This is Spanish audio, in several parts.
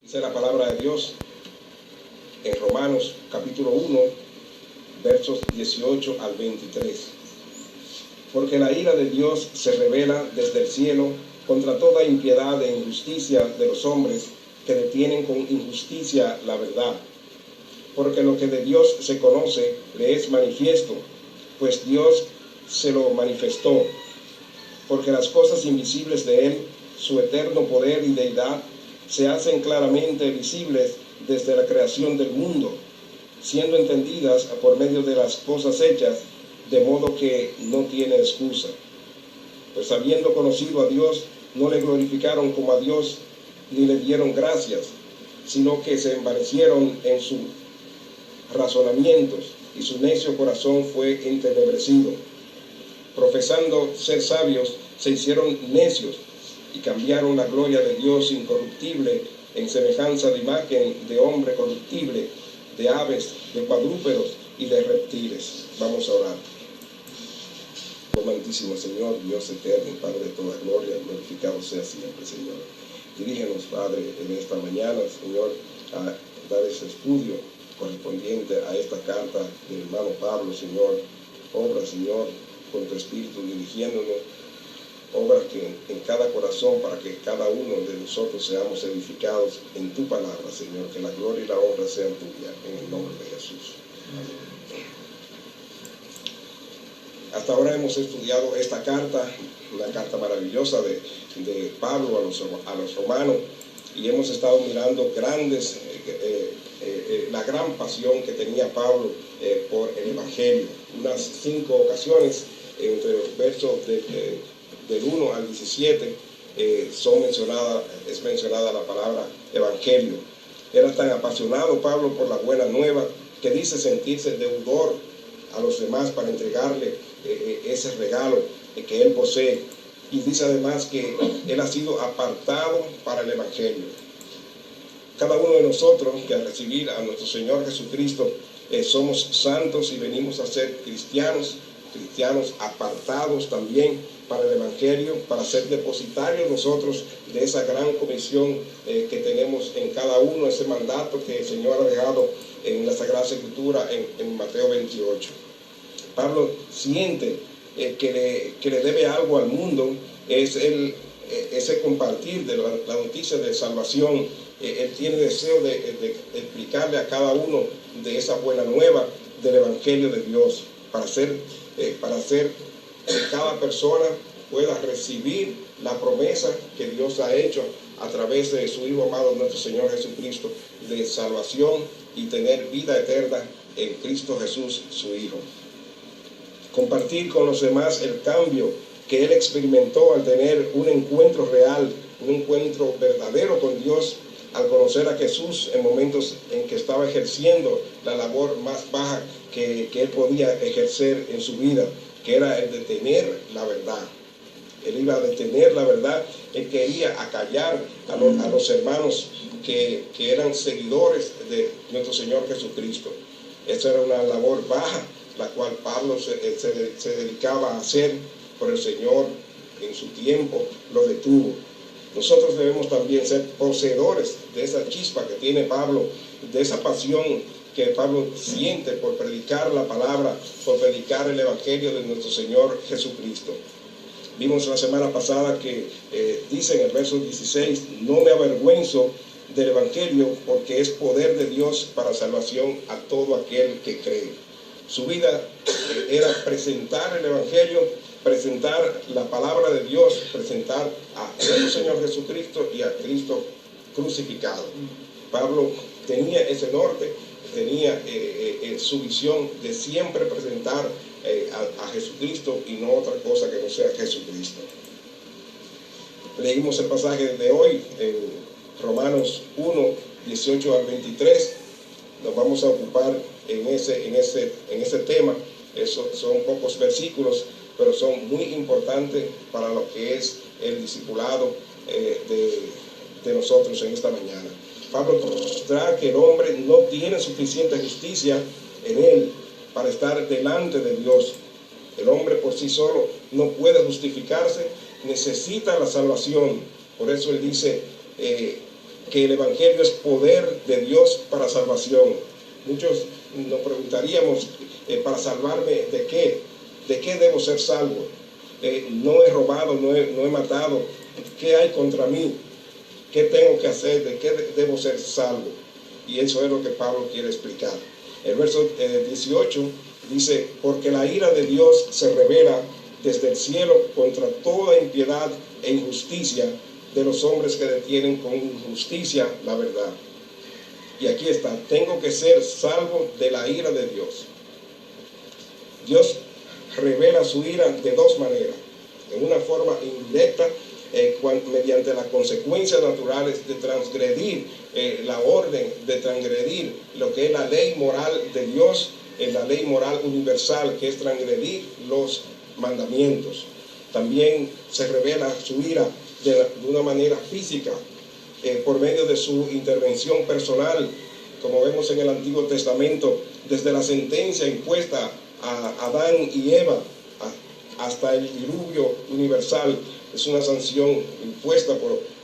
Dice la palabra de Dios en Romanos capítulo 1, versos 18 al 23. Porque la ira de Dios se revela desde el cielo contra toda impiedad e injusticia de los hombres que detienen con injusticia la verdad. Porque lo que de Dios se conoce le es manifiesto, pues Dios se lo manifestó. Porque las cosas invisibles de Él, su eterno poder y deidad, se hacen claramente visibles desde la creación del mundo, siendo entendidas por medio de las cosas hechas, de modo que no tiene excusa. Pues habiendo conocido a Dios, no le glorificaron como a Dios, ni le dieron gracias, sino que se envanecieron en sus razonamientos, y su necio corazón fue entenebrecido. Profesando ser sabios, se hicieron necios, y cambiaron la gloria de Dios incorruptible en semejanza de imagen de hombre corruptible, de aves, de cuadrúpedos y de reptiles. Vamos a orar. Amantísimo Señor, Dios eterno, Padre de toda gloria, glorificado sea siempre, Señor. Dirígenos, Padre, en esta mañana, Señor, a dar ese estudio correspondiente a esta carta del hermano Pablo, Señor. Obra, Señor, con tu Espíritu dirigiéndonos. Obra que en cada corazón, para que cada uno de nosotros seamos edificados en tu palabra, Señor, que la gloria y la honra sean tuyas, en el nombre de Jesús. Amén. Hasta ahora hemos estudiado esta carta, una carta maravillosa de Pablo a los romanos, y hemos estado mirando la gran pasión que tenía Pablo por el Evangelio. Unas 5 ocasiones, entre los versos del 1 al 17, es mencionada la palabra evangelio. Era tan apasionado Pablo por la buena nueva que dice sentirse deudor a los demás para entregarle ese regalo que él posee, y dice además que él ha sido apartado para el evangelio. Cada uno de nosotros que al recibir a nuestro Señor Jesucristo somos santos y venimos a ser cristianos apartados también para el Evangelio, para ser depositarios nosotros de esa gran comisión que tenemos en cada uno, ese mandato que el Señor ha dejado en la Sagrada Escritura en Mateo 28. Pablo siente que le debe algo al mundo, ese compartir de la noticia de salvación. Él tiene deseo de explicarle a cada uno de esa buena nueva del Evangelio de Dios, para hacer que cada persona pueda recibir la promesa que Dios ha hecho a través de su Hijo amado, nuestro Señor Jesucristo, de salvación y tener vida eterna en Cristo Jesús, su Hijo. Compartir con los demás el cambio que él experimentó al tener un encuentro real, un encuentro verdadero con Dios, al conocer a Jesús en momentos en que estaba ejerciendo la labor más baja que él podía ejercer en su vida, que era el de tener la verdad. Él iba a detener la verdad, él quería acallar a los hermanos que eran seguidores de nuestro Señor Jesucristo. Esa era una labor baja, la cual Pablo se dedicaba a hacer por el Señor. En su tiempo lo detuvo. Nosotros debemos también ser poseedores de esa chispa que tiene Pablo, de esa pasión que Pablo siente por predicar la palabra, por predicar el Evangelio de nuestro Señor Jesucristo. Vimos la semana pasada que dice en el verso 16, no me avergüenzo del Evangelio porque es poder de Dios para salvación a todo aquel que cree. Su vida era presentar el Evangelio, presentar la palabra de Dios, presentar a nuestro Señor Jesucristo y a Cristo crucificado. Pablo tenía ese norte, tenía su visión de siempre presentar a Jesucristo y no otra cosa que no sea Jesucristo. Leímos el pasaje de hoy en Romanos 1, 18 al 23. Nos vamos a ocupar en ese tema. Son pocos versículos, pero son muy importantes para lo que es el discipulado de nosotros en esta mañana. Pablo muestra que el hombre no tiene suficiente justicia en él para estar delante de Dios. El hombre por sí solo no puede justificarse, necesita la salvación. Por eso él dice, que el Evangelio es poder de Dios para salvación. Muchos nos preguntaríamos, ¿para salvarme de qué? ¿De qué debo ser salvo? No he robado, no he matado. ¿Qué hay contra mí? ¿Qué tengo que hacer? ¿De qué debo ser salvo? Y eso es lo que Pablo quiere explicar. El verso 18 dice, porque la ira de Dios se revela desde el cielo contra toda impiedad e injusticia de los hombres que detienen con injusticia la verdad. Y aquí está, tengo que ser salvo de la ira de Dios. Dios revela su ira de dos maneras. En una forma indirecta, mediante las consecuencias naturales de transgredir la orden, de transgredir lo que es la ley moral de Dios, la ley moral universal, que es transgredir los mandamientos. También se revela su ira de una manera física, por medio de su intervención personal, como vemos en el Antiguo Testamento, desde la sentencia impuesta a Adán y Eva hasta el diluvio universal. Es una sanción impuesta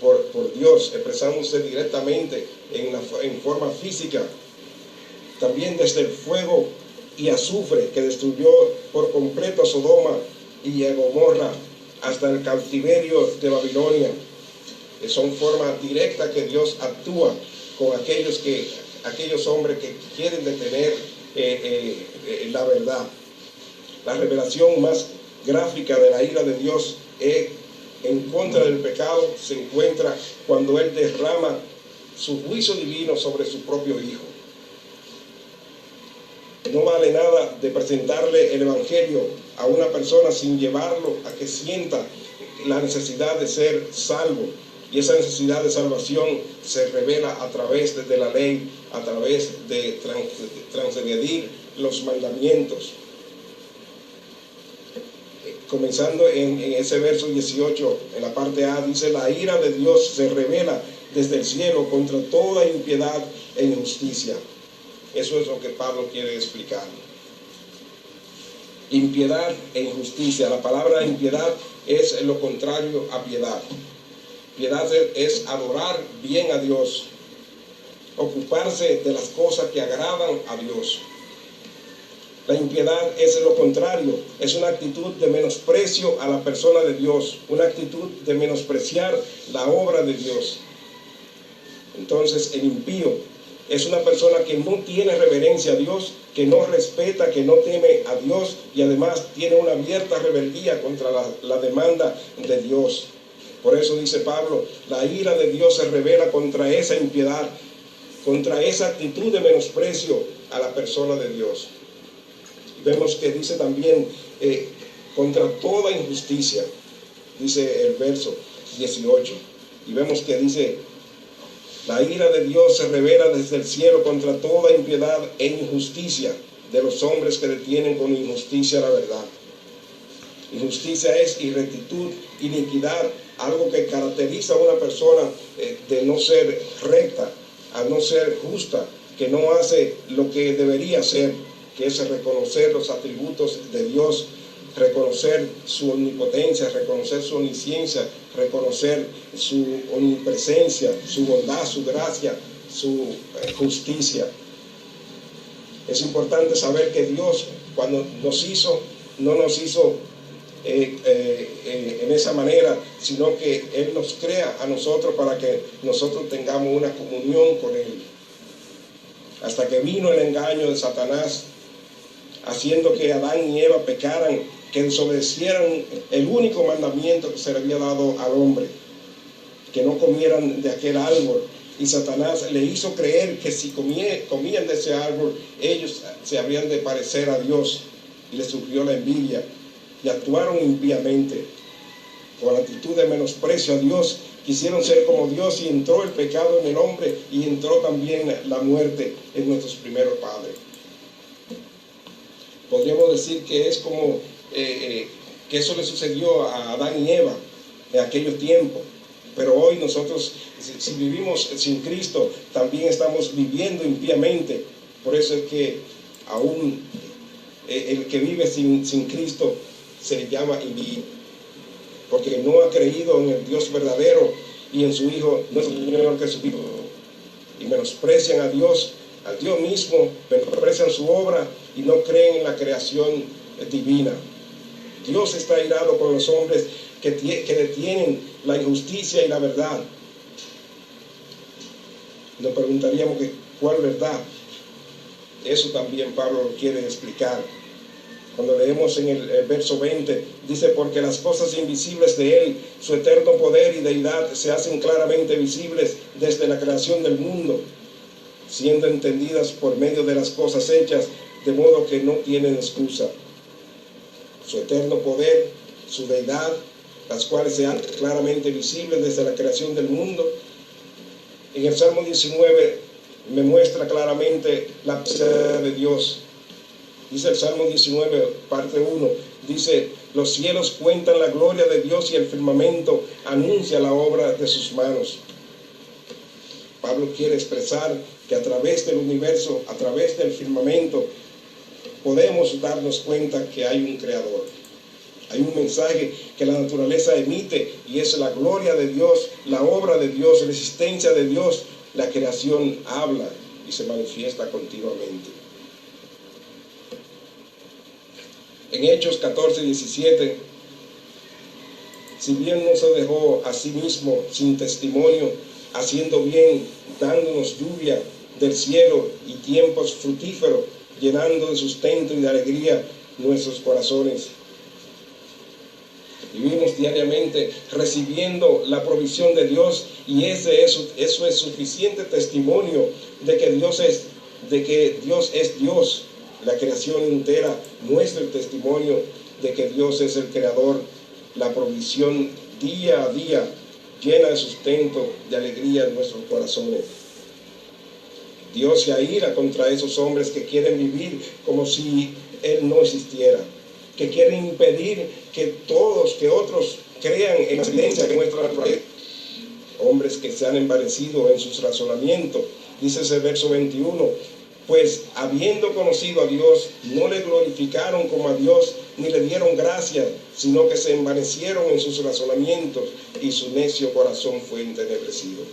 por Dios, expresándose directamente en forma física. También desde el fuego y azufre que destruyó por completo a Sodoma y a Gomorra hasta el cautiverio de Babilonia. Son formas directas que Dios actúa con aquellos hombres que quieren detener la verdad. La revelación más gráfica de la ira de Dios en contra del pecado se encuentra cuando Él derrama su juicio divino sobre su propio Hijo. No vale nada de presentarle el Evangelio a una persona sin llevarlo a que sienta la necesidad de ser salvo. Y esa necesidad de salvación se revela a través de la ley, a través de transgredir los mandamientos. Comenzando en ese verso 18, en la parte A, dice, la ira de Dios se revela desde el cielo contra toda impiedad e injusticia. Eso es lo que Pablo quiere explicar. Impiedad e injusticia. La palabra impiedad es lo contrario a piedad. Piedad es adorar bien a Dios, ocuparse de las cosas que agradan a Dios. La impiedad es lo contrario, es una actitud de menosprecio a la persona de Dios, una actitud de menospreciar la obra de Dios. Entonces, el impío es una persona que no tiene reverencia a Dios, que no respeta, que no teme a Dios y además tiene una abierta rebeldía contra la demanda de Dios. Por eso dice Pablo, la ira de Dios se revela contra esa impiedad, contra esa actitud de menosprecio a la persona de Dios. Vemos que dice también contra toda injusticia, dice el verso 18. Y vemos que dice, la ira de Dios se revela desde el cielo contra toda impiedad e injusticia de los hombres que detienen con injusticia la verdad. Injusticia es irrectitud, iniquidad, algo que caracteriza a una persona de no ser recta, a no ser justa, que no hace lo que debería hacer, que es reconocer los atributos de Dios, reconocer su omnipotencia, reconocer su omnisciencia, reconocer su omnipresencia, su bondad, su gracia, su justicia. Es importante saber que Dios, cuando nos hizo, no nos hizo en esa manera, sino que Él nos crea a nosotros para que nosotros tengamos una comunión con Él. Hasta que vino el engaño de Satanás, haciendo que Adán y Eva pecaran, que desobedecieran el único mandamiento que se le había dado al hombre, que no comieran de aquel árbol. Y Satanás le hizo creer que si comían de ese árbol, ellos se habrían de parecer a Dios, y les surgió la envidia, y actuaron impíamente, con actitud de menosprecio a Dios, quisieron ser como Dios, y entró el pecado en el hombre, y entró también la muerte en nuestros primeros padres. Podríamos decir que es como que eso le sucedió a Adán y Eva en aquellos tiempos. Pero hoy nosotros, si vivimos sin Cristo, también estamos viviendo impíamente. Por eso es que aún el que vive sin Cristo se le llama impío, porque no ha creído en el Dios verdadero y en su Hijo nuestro Señor Jesucristo. Y menosprecian a Dios mismo, menosprecian su obra y no creen en la creación divina. Dios está airado con los hombres que detienen la injusticia y la verdad. Nos preguntaríamos que ¿cuál verdad? Eso también Pablo lo quiere explicar. Cuando leemos en el verso 20, dice: porque las cosas invisibles de Él, su eterno poder y deidad, se hacen claramente visibles desde la creación del mundo, siendo entendidas por medio de las cosas hechas, de modo que no tienen excusa. Su eterno poder, su deidad, las cuales se hacen claramente visibles desde la creación del mundo. En el Salmo 19 me muestra claramente la presencia de Dios. Dice el Salmo 19, parte 1, dice: los cielos cuentan la gloria de Dios y el firmamento anuncia la obra de sus manos. Pablo quiere expresar que a través del universo, a través del firmamento, podemos darnos cuenta que hay un creador. Hay un mensaje que la naturaleza emite y es la gloria de Dios, la obra de Dios, la existencia de Dios. La creación habla y se manifiesta continuamente. En Hechos 14:17, si bien no se dejó a sí mismo sin testimonio, haciendo bien, dándonos lluvia del cielo y tiempos fructíferos, llenando de sustento y de alegría nuestros corazones. Vivimos diariamente recibiendo la provisión de Dios, y eso es suficiente testimonio de que Dios es Dios. La creación entera muestra el testimonio de que Dios es el creador. La provisión día a día llena de sustento, de alegría en nuestros corazones. Dios se aira contra esos hombres que quieren vivir como si Él no existiera, que quieren impedir que otros crean en la evidencia que muestra la naturaleza. Hombres que se han envanecido en sus razonamientos. Dice ese verso 21, pues habiendo conocido a Dios, no le glorificaron como a Dios, ni le dieron gracia, sino que se envanecieron en sus razonamientos, y su necio corazón fue entenebrecido.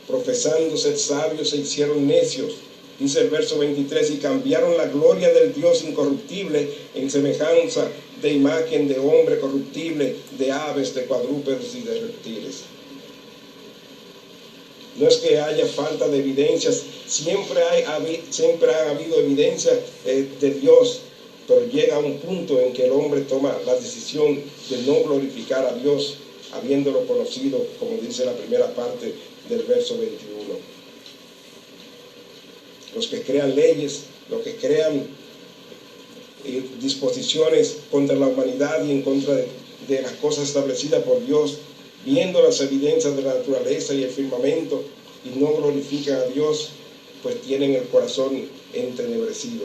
Profesando ser sabios, se hicieron necios. Dice el verso 23, y cambiaron la gloria del Dios incorruptible en semejanza de imagen de hombre corruptible, de aves, de cuadrúpedos y de reptiles. No es que haya falta de evidencias, siempre ha habido evidencia de Dios, pero llega un punto en que el hombre toma la decisión de no glorificar a Dios, habiéndolo conocido, como dice la primera parte del verso 21. Los que crean leyes, los que crean disposiciones contra la humanidad y en contra de las cosas establecidas por Dios, viendo las evidencias de la naturaleza y el firmamento, y no glorifican a Dios, pues tienen el corazón entenebrecido.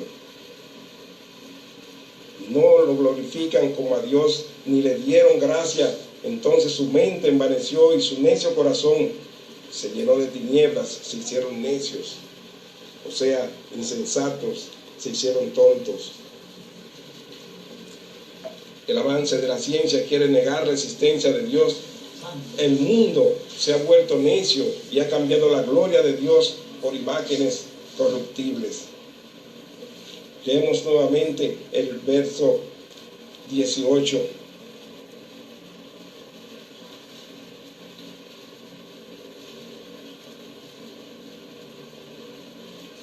No lo glorifican como a Dios, ni le dieron gracia. Entonces su mente envaneció y su necio corazón se llenó de tinieblas, se hicieron necios. O sea, insensatos, se hicieron tontos. El avance de la ciencia quiere negar la existencia de Dios. El mundo se ha vuelto necio y ha cambiado la gloria de Dios por imágenes corruptibles. Leemos nuevamente el verso 18.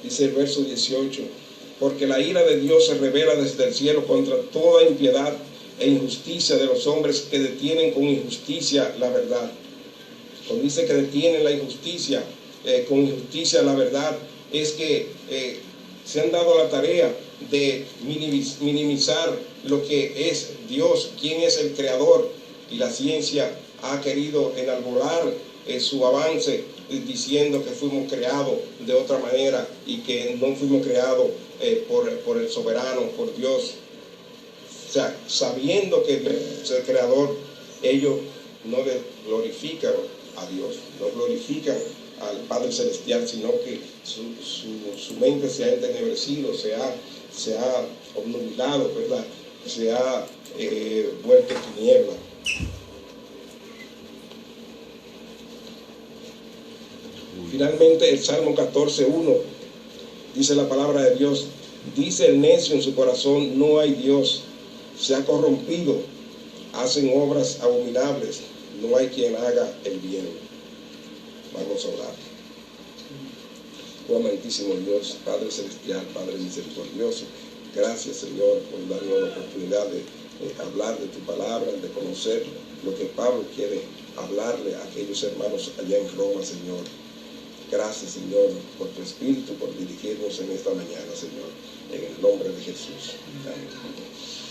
Dice el verso 18, porque la ira de Dios se revela desde el cielo contra toda impiedad e injusticia de los hombres que detienen con injusticia la verdad. Cuando dice que detienen la injusticia, con injusticia la verdad, es que se han dado la tarea de minimizar lo que es Dios, quién es el creador, y la ciencia ha querido enarbolar su avance diciendo que fuimos creados de otra manera y que no fuimos creados por el soberano, por Dios. O sea, sabiendo que Dios es el creador, ellos no le glorifican a Dios, no glorifican al Padre Celestial, sino que su mente se ha entenebrecido, se ha obnubilado, ¿verdad? Se ha vuelto tiniebla. Finalmente, el Salmo 14:1 dice la palabra de Dios: dice el necio en su corazón, no hay Dios, se ha corrompido, hacen obras abominables, no hay quien haga el bien. Vamos a orar. Oh amantísimo Dios, Padre celestial, Padre misericordioso, gracias, Señor, por darnos la oportunidad de hablar de tu palabra, de conocer lo que Pablo quiere hablarle a aquellos hermanos allá en Roma, Señor. Gracias, Señor, por tu Espíritu, por dirigirnos en esta mañana, Señor, en el nombre de Jesús. Amén.